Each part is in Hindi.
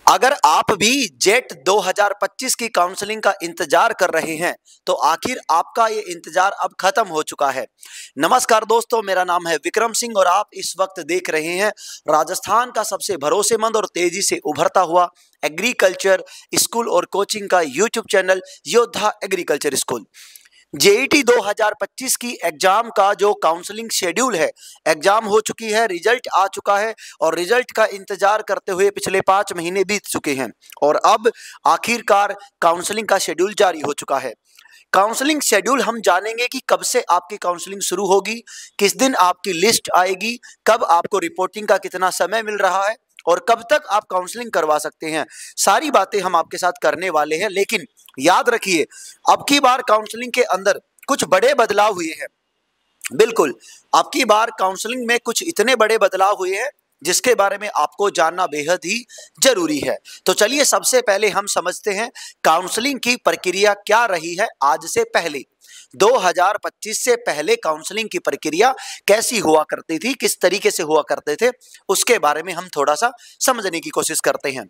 अगर आप भी जेट 2025 की काउंसलिंग का इंतजार कर रहे हैं तो आखिर आपका ये इंतजार अब खत्म हो चुका है। नमस्कार दोस्तों, मेरा नाम है विक्रम सिंह और आप इस वक्त देख रहे हैं राजस्थान का सबसे भरोसेमंद और तेजी से उभरता हुआ एग्रीकल्चर स्कूल और कोचिंग का यूट्यूब चैनल योद्धा एग्रीकल्चर स्कूल। जेईटी 2025 की एग्जाम का जो काउंसलिंग शेड्यूल है, एग्जाम हो चुकी है, रिजल्ट आ चुका है और रिजल्ट का इंतजार करते हुए पिछले 5 महीने बीत चुके हैं और अब आखिरकार काउंसलिंग का शेड्यूल जारी हो चुका है। काउंसलिंग शेड्यूल हम जानेंगे कि कब से आपकी काउंसलिंग शुरू होगी, किस दिन आपकी लिस्ट आएगी, कब आपको रिपोर्टिंग का कितना समय मिल रहा है और कब तक आप काउंसलिंग करवा सकते हैं। सारी बातें हम आपके साथ करने वाले हैं, लेकिन याद रखिए अब की बार काउंसलिंग के अंदर कुछ बड़े बदलाव हुए हैं। बिल्कुल, अब की बार काउंसलिंग में कुछ इतने बड़े बदलाव हुए हैं जिसके बारे में आपको जानना बेहद ही जरूरी है। तो चलिए सबसे पहले हम समझते हैं काउंसलिंग की प्रक्रिया क्या रही है आज से पहले। 2025 से पहले काउंसलिंग की प्रक्रिया कैसी हुआ करती थी, किस तरीके से हुआ करते थे, उसके बारे में हम थोड़ा सा समझने की कोशिश करते हैं।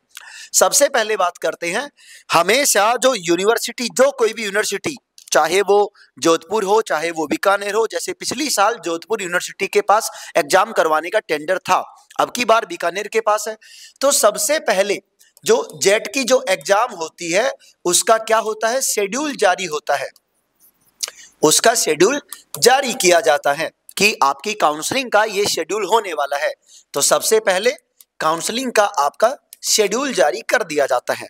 सबसे पहले बात करते हैं, हमेशा जो यूनिवर्सिटी, जो कोई भी यूनिवर्सिटी, चाहे वो जोधपुर हो चाहे वो बीकानेर हो, जैसे पिछली साल जोधपुर यूनिवर्सिटी के पास एग्जाम करवाने का टेंडर था, अब की बार बीकानेर के पास है। तो सबसे पहले जो जेट की जो एग्जाम होती है उसका क्या होता है, शेड्यूल जारी होता है। उसका शेड्यूल जारी किया जाता है कि आपकी काउंसलिंग का ये शेड्यूल होने वाला है। तो सबसे पहले काउंसलिंग का आपका शेड्यूल जारी कर दिया जाता है।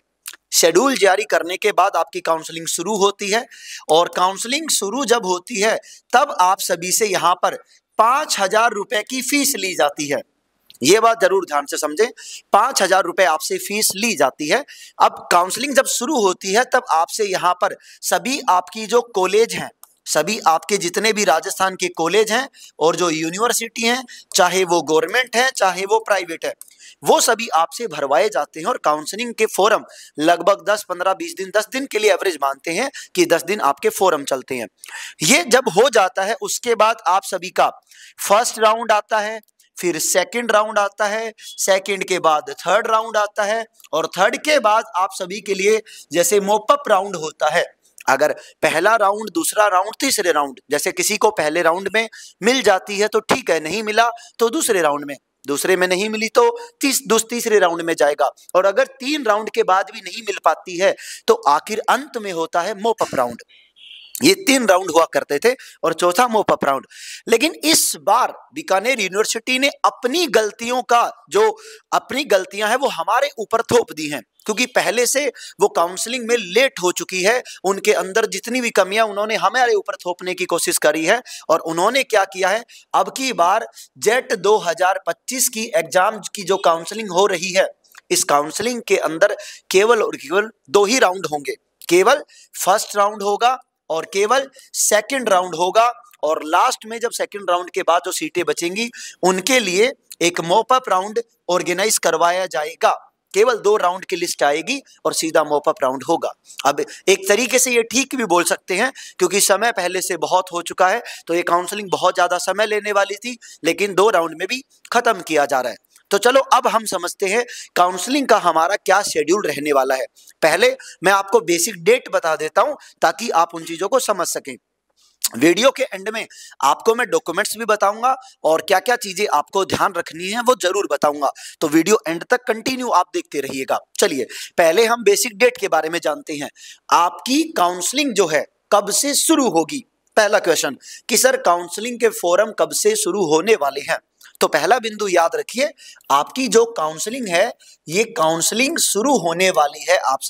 शेड्यूल जारी करने के बाद आपकी काउंसलिंग शुरू होती है और काउंसलिंग शुरू जब होती है तब आप सभी से यहाँ पर 5,000 रुपए की फीस ली जाती है। ये बात जरूर ध्यान से समझें, 5,000 रुपए आपसे फीस ली जाती है। अब काउंसलिंग जब शुरू होती है तब आपसे यहाँ पर सभी आपकी जो कॉलेज हैं, सभी आपके जितने भी राजस्थान के कॉलेज हैं और जो यूनिवर्सिटी हैं, चाहे वो गवर्नमेंट है चाहे वो प्राइवेट है, वो सभी आपसे भरवाए जाते हैं और काउंसलिंग के फॉर्म लगभग 10, 15, 20 दिन, 10 दिन के लिए एवरेज मानते हैं कि 10 दिन आपके फॉर्म चलते हैं। ये जब हो जाता है उसके बाद आप सभी का फर्स्ट राउंड आता है, फिर सेकंड राउंड आता है, सेकंड के बाद थर्ड राउंड आता है और थर्ड के बाद आप सभी के लिए जैसे मोपअप राउंड होता है। अगर पहला राउंड, दूसरा राउंड, तीसरे राउंड, जैसे किसी को पहले राउंड में मिल जाती है तो ठीक है, नहीं मिला तो दूसरे राउंड में, दूसरे में नहीं मिली तो तीसरे राउंड में जाएगा और अगर 3 राउंड के बाद भी नहीं मिल पाती है तो आखिर अंत में होता है मोपअप राउंड। ये 3 राउंड हुआ करते थे और चौथा मोपअप राउंड। लेकिन इस बार बीकानेर यूनिवर्सिटी ने अपनी गलतियां हैं वो हमारे ऊपर थोप दी हैं, क्योंकि पहले से वो काउंसलिंग में लेट हो चुकी है। उनके अंदर जितनी भी कमियां उन्होंने हमारे ऊपर थोपने की कोशिश करी है और उन्होंने क्या किया है, अब की बार जेट 2025 की एग्जाम की जो काउंसलिंग हो रही है, इस काउंसलिंग के अंदर केवल और केवल 2 ही राउंड होंगे। केवल फर्स्ट राउंड होगा और केवल सेकंड राउंड होगा और लास्ट में जब सेकंड राउंड के बाद जो सीटें बचेंगी उनके लिए एक मॉपअप राउंड ऑर्गेनाइज करवाया जाएगा। केवल 2 राउंड की लिस्ट आएगी और सीधा मॉपअप राउंड होगा। अब एक तरीके से ये ठीक भी बोल सकते हैं क्योंकि समय पहले से बहुत हो चुका है, तो ये काउंसलिंग बहुत ज्यादा समय लेने वाली थी, लेकिन 2 राउंड में भी खत्म किया जा रहा है। तो चलो अब हम समझते हैं काउंसलिंग का हमारा क्या शेड्यूल रहने वाला है। पहले मैं आपको बेसिक डेट बता देता हूं ताकि आप उन चीजों को समझ सकें। वीडियो के एंड में आपको मैं डॉक्यूमेंट्स भी बताऊंगा और क्या क्या चीजें आपको ध्यान रखनी है वो जरूर बताऊंगा, तो वीडियो एंड तक कंटिन्यू आप देखते रहिएगा। चलिए पहले हम बेसिक डेट के बारे में जानते हैं। आपकी काउंसलिंग जो है कब से शुरू होगी। पहला क्वेश्चन कि सर काउंसलिंग के फॉर्म कब से शुरू होने वाले हैं, तो पहला बिंदु याद रखिए, आपकी जो काउंसलिंग है ये काउंसलिंग शुरू होने वाली है आप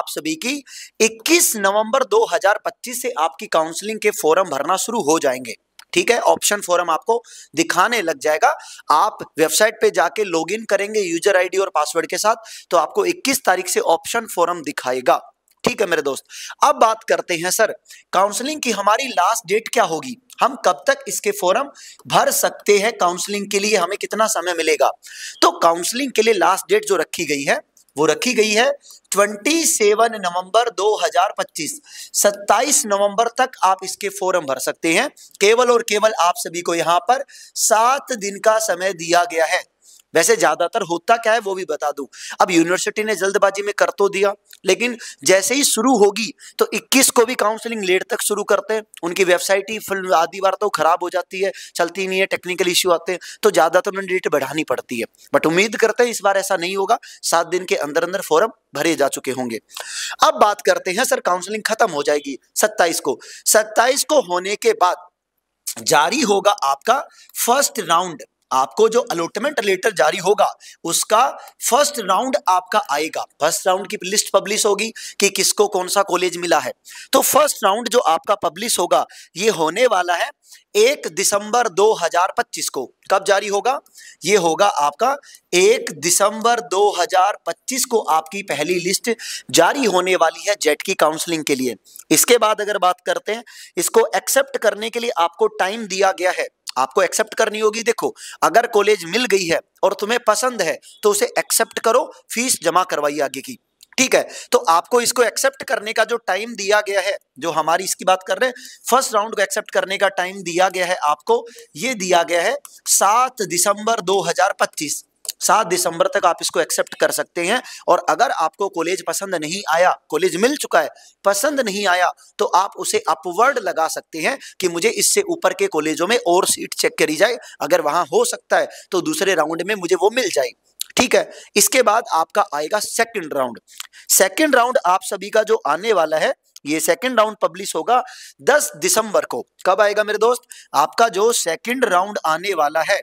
सभी की 21 नवंबर 2025 से आपकी काउंसलिंग के फॉर्म भरना शुरू हो जाएंगे। ठीक है, ऑप्शन फॉर्म आपको दिखाने लग जाएगा। आप वेबसाइट पे जाके लॉगिन करेंगे यूजर आईडी और पासवर्ड के साथ, तो आपको 21 तारीख से ऑप्शन फॉर्म दिखाएगा। ठीक है मेरे दोस्त, अब बात करते हैं सर काउंसलिंग की हमारी लास्ट डेट क्या होगी, हम कब तक इसके फॉर्म भर सकते हैं, काउंसलिंग के लिए हमें कितना समय मिलेगा। तो काउंसलिंग के लिए लास्ट डेट जो रखी गई है वो रखी गई है 27 नवंबर 2025। 27 नवंबर तक आप इसके फॉर्म भर सकते हैं। केवल और केवल आप सभी को यहां पर 7 दिन का समय दिया गया है। वैसे ज्यादातर होता क्या है वो भी बता दूं। अब यूनिवर्सिटी ने जल्दबाजी में कर तो दिया, लेकिन जैसे ही शुरू होगी तो 21 को भी काउंसलिंग लेट तक शुरू करते हैं। उनकी वेबसाइट ही फिल्म आधी बार तो खराब हो जाती है, चलती नहीं है, टेक्निकल इश्यू आते हैं, तो ज्यादातर उन्हें डेट बढ़ानी पड़ती है। बट उम्मीद करते हैं इस बार ऐसा नहीं होगा, 7 दिन के अंदर अंदर फॉर्म भरे जा चुके होंगे। अब बात करते हैं सर काउंसलिंग खत्म हो जाएगी 27 को। 27 को होने के बाद जारी होगा आपका फर्स्ट राउंड। आपको जो अलॉटमेंट लेटर जारी होगा उसका फर्स्ट राउंड आपका आएगा। फर्स्ट राउंड की लिस्ट पब्लिश होगी कि किसको कौन सा कॉलेज मिला है। तो फर्स्ट राउंड जो आपका पब्लिश होगा ये होने वाला है 1 दिसंबर 2025 को। कब जारी होगा? ये होगा आपका 1 दिसंबर 2025 को आपकी पहली लिस्ट जारी होने वाली है जेट की काउंसलिंग के लिए। इसके बाद अगर बात करते हैं, इसको एक्सेप्ट करने के लिए आपको टाइम दिया गया है। आपको एक्सेप्ट करनी होगी। देखो, अगर कॉलेज मिल गई है और तुम्हें पसंद है तो उसे एक्सेप्ट करो, फीस जमा करवाइए आगे की, ठीक है। तो आपको इसको एक्सेप्ट करने का जो टाइम दिया गया है, जो हमारी इसकी बात कर रहे हैं, फर्स्ट राउंड को एक्सेप्ट करने का टाइम दिया गया है आपको, ये दिया गया है 7 दिसंबर 2025। 7 दिसंबर तक आप इसको एक्सेप्ट कर सकते हैं। और अगर आपको कॉलेज पसंद नहीं आया, कॉलेज मिल चुका है, पसंद नहीं आया, तो आप उसे अपवर्ड लगा सकते हैं कि मुझे इससे ऊपर के कॉलेजों में और सीट चेक करी जाए, अगर वहां हो सकता है तो दूसरे राउंड में मुझे वो मिल जाए, ठीक है। इसके बाद आपका आएगा सेकंड राउंड। सेकंड राउंड आप सभी का जो आने वाला है, ये सेकंड राउंड पब्लिश होगा 10 दिसंबर को। कब आएगा मेरे दोस्त? आपका जो सेकंड राउंड आने वाला है,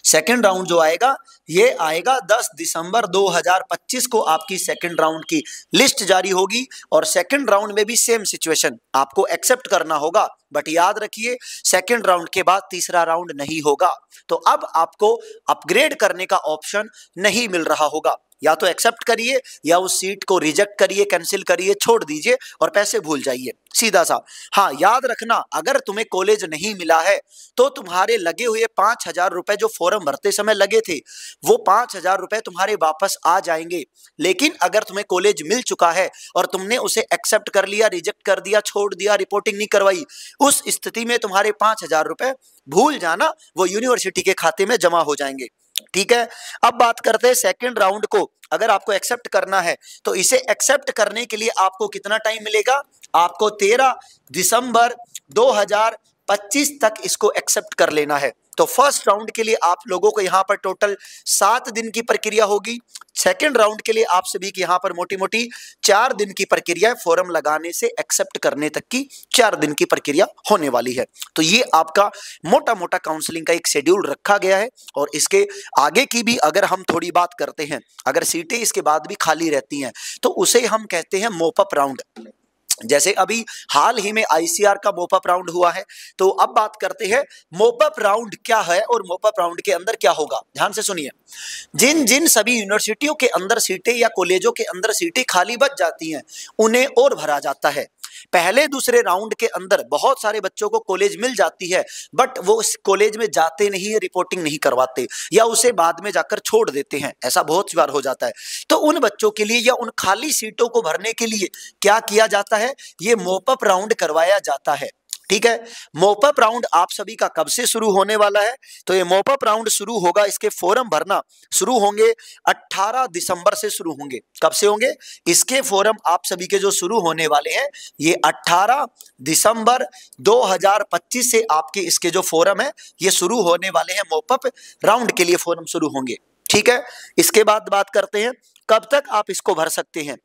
सेकंड राउंड जो आएगा ये आएगा 10 दिसंबर 2025 को। आपकी सेकंड राउंड की लिस्ट जारी होगी और सेकंड राउंड में भी सेम सिचुएशन, आपको एक्सेप्ट करना होगा। बट याद रखिए, सेकंड राउंड के बाद तीसरा राउंड नहीं होगा। तो अब आपको अपग्रेड करने का ऑप्शन नहीं मिल रहा होगा। या तो एक्सेप्ट करिए या उस सीट को रिजेक्ट करिए, कैंसिल करिए, छोड़ दीजिए और पैसे भूल जाइए, सीधा सा। हाँ, याद रखना, अगर तुम्हें कॉलेज नहीं मिला है तो तुम्हारे लगे हुए 5,000 रुपए जो फॉर्म भरते समय लगे थे, वो 5,000 रुपए तुम्हारे वापस आ जाएंगे। लेकिन अगर तुम्हें कॉलेज मिल चुका है और तुमने उसे एक्सेप्ट कर लिया, रिजेक्ट कर दिया, छोड़ दिया, रिपोर्टिंग नहीं करवाई, उस स्थिति में तुम्हारे 5,000 रुपए भूल जाना, वो यूनिवर्सिटी के खाते में जमा हो जाएंगे, ठीक है। अब बात करते हैं सेकंड राउंड को। अगर आपको एक्सेप्ट करना है तो इसे एक्सेप्ट करने के लिए आपको कितना टाइम मिलेगा? आपको 13 दिसंबर 2025 तक इसको एक्सेप्ट कर लेना है। तो फर्स्ट राउंड के लिए आप लोगों को यहां पर टोटल 7 दिन की प्रक्रिया होगी। सेकंड राउंड के लिए आप सभी की यहां पर मोटी मोटी 4 दिन की प्रक्रिया, फॉर्म लगाने से एक्सेप्ट करने तक की 4 दिन की प्रक्रिया होने वाली है। तो ये आपका मोटा मोटा काउंसलिंग का एक शेड्यूल रखा गया है। और इसके आगे की भी अगर हम थोड़ी बात करते हैं, अगर सीटें इसके बाद भी खाली रहती हैं तो उसे हम कहते हैं मोपअप राउंड। जैसे अभी हाल ही में आईसीआर का मोपअप राउंड हुआ है। तो अब बात करते हैं मोपअप राउंड क्या है और मोपअप राउंड के अंदर क्या होगा। ध्यान से सुनिए, जिन जिन सभी यूनिवर्सिटियों के अंदर सीटें या कॉलेजों के अंदर सीटें खाली बच जाती हैं, उन्हें और भरा जाता है। पहले दूसरे राउंड के अंदर बहुत सारे बच्चों को कॉलेज मिल जाती है, बट वो उस कॉलेज में जाते नहीं है, रिपोर्टिंग नहीं करवाते या उसे बाद में जाकर छोड़ देते हैं। ऐसा बहुत बार हो जाता है। तो उन बच्चों के लिए या उन खाली सीटों को भरने के लिए क्या किया जाता है? ये मोपअप राउंड करवाया जाता है, ठीक है। मोपअप राउंड आप सभी का कब से शुरू होने वाला है? तो ये मोपअप राउंड शुरू होगा, इसके फॉर्म भरना शुरू होंगे 18 दिसंबर से शुरू होंगे। कब से होंगे? इसके फॉर्म आप सभी के जो शुरू होने वाले हैं, ये 18 दिसंबर 2025 से आपके इसके जो फॉर्म है ये शुरू होने वाले हैं। मोपअप राउंड के लिए फॉर्म शुरू होंगे, ठीक है। इसके बाद बात करते हैं कब तक आप इसको भर सकते हैं।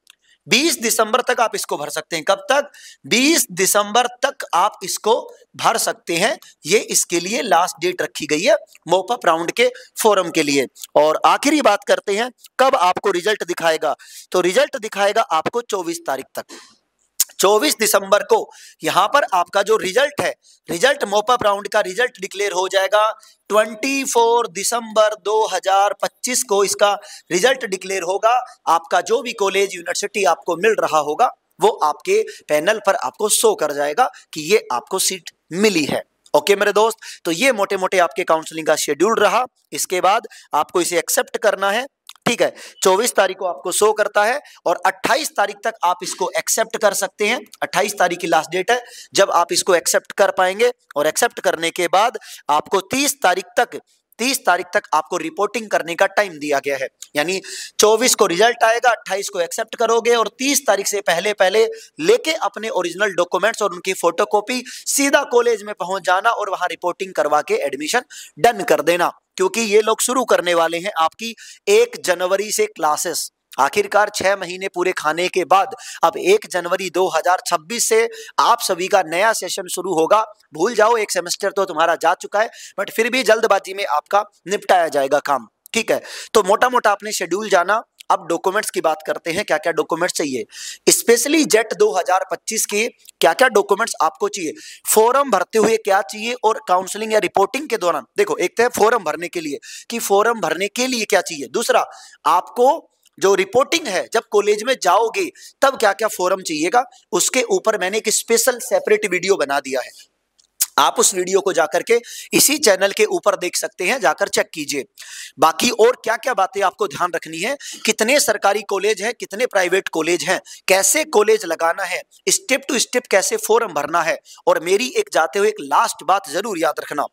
20 दिसंबर तक आप इसको भर सकते हैं। कब तक? 20 दिसंबर तक आप इसको भर सकते हैं। ये इसके लिए लास्ट डेट रखी गई है मोपअप राउंड के फॉर्म के लिए। और आखिरी बात करते हैं कब आपको रिजल्ट दिखाएगा। तो रिजल्ट दिखाएगा आपको 24 तारीख तक। 24 दिसंबर को यहां पर आपका जो रिजल्ट है, रिजल्ट मोपअप राउंड का रिजल्ट डिक्लेयर हो जाएगा। 24 दिसंबर 2025 को इसका रिजल्ट डिक्लेयर होगा। आपका जो भी कॉलेज यूनिवर्सिटी आपको मिल रहा होगा वो आपके पैनल पर आपको शो कर जाएगा कि ये आपको सीट मिली है। ओके मेरे दोस्त, तो ये मोटे मोटे आपके काउंसलिंग का शेड्यूल रहा। इसके बाद आपको इसे एक्सेप्ट करना है, ठीक है। 24 तारीख को आपको शो करता है और 28 तारीख तक आप इसको एक्सेप्ट कर सकते हैं। 28 तारीख की लास्ट डेट है जब आप इसको एक्सेप्ट कर पाएंगे। और एक्सेप्ट करने के बाद आपको 30 तारीख तक 30 तारीख तक आपको रिपोर्टिंग करने का टाइम दिया गया है। यानी 24 को रिजल्ट आएगा, 28 को एक्सेप्ट करोगे और 30 तारीख से पहले पहले लेके अपने ओरिजिनल डॉक्यूमेंट्स और उनकी फोटोकॉपी सीधा कॉलेज में पहुंच जाना और वहां रिपोर्टिंग करवा के एडमिशन डन कर देना, क्योंकि ये लोग शुरू करने वाले हैं आपकी 1 जनवरी से क्लासेस। आखिरकार 6 महीने पूरे खाने के बाद अब 1 जनवरी 2026 से आप सभी का नया सेशन शुरू होगा। भूल जाओ, एक सेमेस्टर तो तुम्हारा जा चुका है, बट फिर भी जल्दबाजी में आपका निपटाया जाएगा काम, ठीक है। तो मोटा मोटा अपने शेड्यूल जाना। अब डॉक्यूमेंट्स की बात करते हैं, क्या क्या डॉक्यूमेंट्स चाहिए स्पेशली जेट 2025 के, क्या क्या डॉक्यूमेंट्स आपको चाहिए, फॉर्म भरते हुए क्या चाहिए और काउंसलिंग या रिपोर्टिंग के दौरान। देखो, एक तो है फॉर्म भरने के लिए कि फॉर्म भरने के लिए क्या चाहिए, दूसरा आपको जो रिपोर्टिंग है जब कॉलेज में जाओगे तब क्या क्या फॉर्म चाहिएगा, उसके ऊपर मैंने एक स्पेशल सेपरेट वीडियो बना दिया है। आप उस वीडियो को जाकर के इसी चैनल के ऊपर देख सकते हैं, जाकर चेक कीजिए। बाकी और क्या क्या बातें आपको ध्यान रखनी है, कितने सरकारी कॉलेज हैं, कितने प्राइवेट कॉलेज हैं, कैसे कॉलेज लगाना है, स्टेप टू स्टेप कैसे फॉर्म भरना है। और मेरी एक जाते हुए एक लास्ट बात जरूर याद रखना,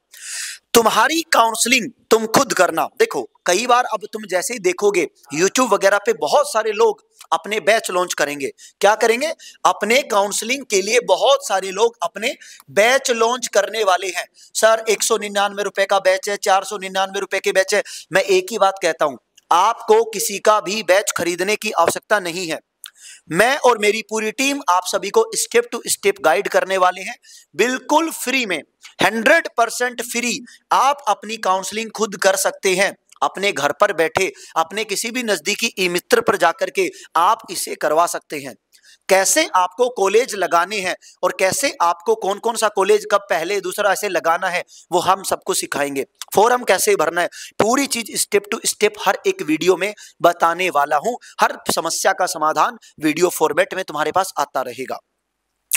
तुम्हारी काउंसलिंग तुम खुद करना। देखो, कई बार अब तुम जैसे ही देखोगे YouTube वगैरह पे बहुत सारे लोग अपने बैच लॉन्च करेंगे। क्या करेंगे? अपने काउंसलिंग के लिए बहुत सारे लोग अपने बैच लॉन्च करने वाले हैं। सर 199 रुपए का बैच है, 499 रुपए के बैच है। मैं एक ही बात कहता हूं, आपको किसी का भी बैच खरीदने की आवश्यकता नहीं है। मैं और मेरी पूरी टीम आप सभी को स्टेप टू स्टेप गाइड करने वाले हैं, बिल्कुल फ्री में, 100% फ्री। आप अपनी काउंसलिंग खुद कर सकते हैं अपने घर पर बैठे, अपने किसी भी नजदीकी ई मित्र पर जाकर के आप इसे करवा सकते हैं। कैसे आपको कॉलेज लगाने हैं और कैसे आपको कौन कौन सा कॉलेज कब पहले दूसरा ऐसे लगाना है, वो हम सबको सिखाएंगे। फॉर्म कैसे भरना है, पूरी चीज स्टेप टू स्टेप हर एक वीडियो में बताने वाला हूं। हर समस्या का समाधान वीडियो फॉर्मेट में तुम्हारे पास आता रहेगा,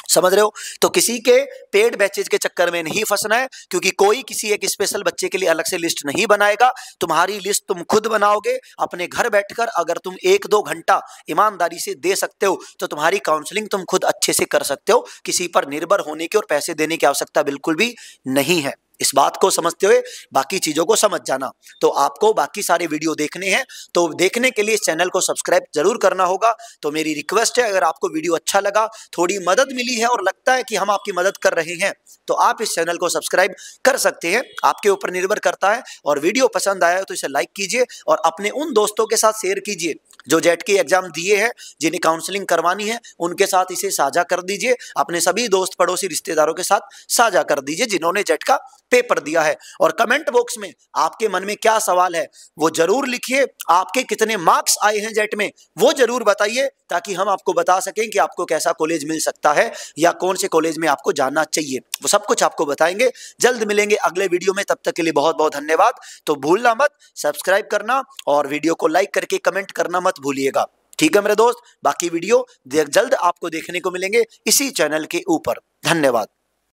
समझ रहे हो। तो किसी के पेड बैचेज के चक्कर में नहीं फंसना है, क्योंकि कोई किसी एक स्पेशल बच्चे के लिए अलग से लिस्ट नहीं बनाएगा। तुम्हारी लिस्ट तुम खुद बनाओगे अपने घर बैठकर। अगर तुम 1-2 घंटा ईमानदारी से दे सकते हो तो तुम्हारी काउंसलिंग तुम खुद अच्छे से कर सकते हो। किसी पर निर्भर होने की और पैसे देने की आवश्यकता बिल्कुल भी नहीं है। इस बात को समझते हुए बाकी चीजों को समझ जाना। तो आपको बाकी सारे वीडियो देखने हैं, तो देखने के लिए इस चैनल को सब्सक्राइब जरूर करना होगा। तो मेरी रिक्वेस्ट है, अगर आपको वीडियो अच्छा लगा, थोड़ी मदद मिली है और लगता है कि हम आपकी मदद कर रहे हैं, तो आप इस चैनल को सब्सक्राइब कर सकते हैं। आपके ऊपर निर्भर करता है। और वीडियो पसंद आया तो इसे लाइक कीजिए और अपने उन दोस्तों के साथ शेयर कीजिए जो जेट के एग्जाम दिए हैं, जिन्हें काउंसलिंग करवानी है, उनके साथ इसे साझा कर दीजिए। अपने सभी दोस्त, पड़ोसी, रिश्तेदारों के साथ साझा कर दीजिए जिन्होंने जेट का पेपर दिया है। और कमेंट बॉक्स में आपके मन में क्या सवाल है वो जरूर लिखिए। आपके कितने मार्क्स आए हैं जेट में वो जरूर बताइए, ताकि हम आपको बता सकें कि आपको कैसा कॉलेज मिल सकता है या कौन से कॉलेज में आपको जाना चाहिए। वो सब कुछ आपको बताएंगे। जल्द मिलेंगे अगले वीडियो में, तब तक के लिए बहुत बहुत धन्यवाद। तो भूलना मत सब्सक्राइब करना और वीडियो को लाइक करके कमेंट करना मत भूलिएगा, ठीक है मेरे दोस्त। बाकी वीडियो जल्द आपको देखने को मिलेंगे इसी चैनल के ऊपर। धन्यवाद।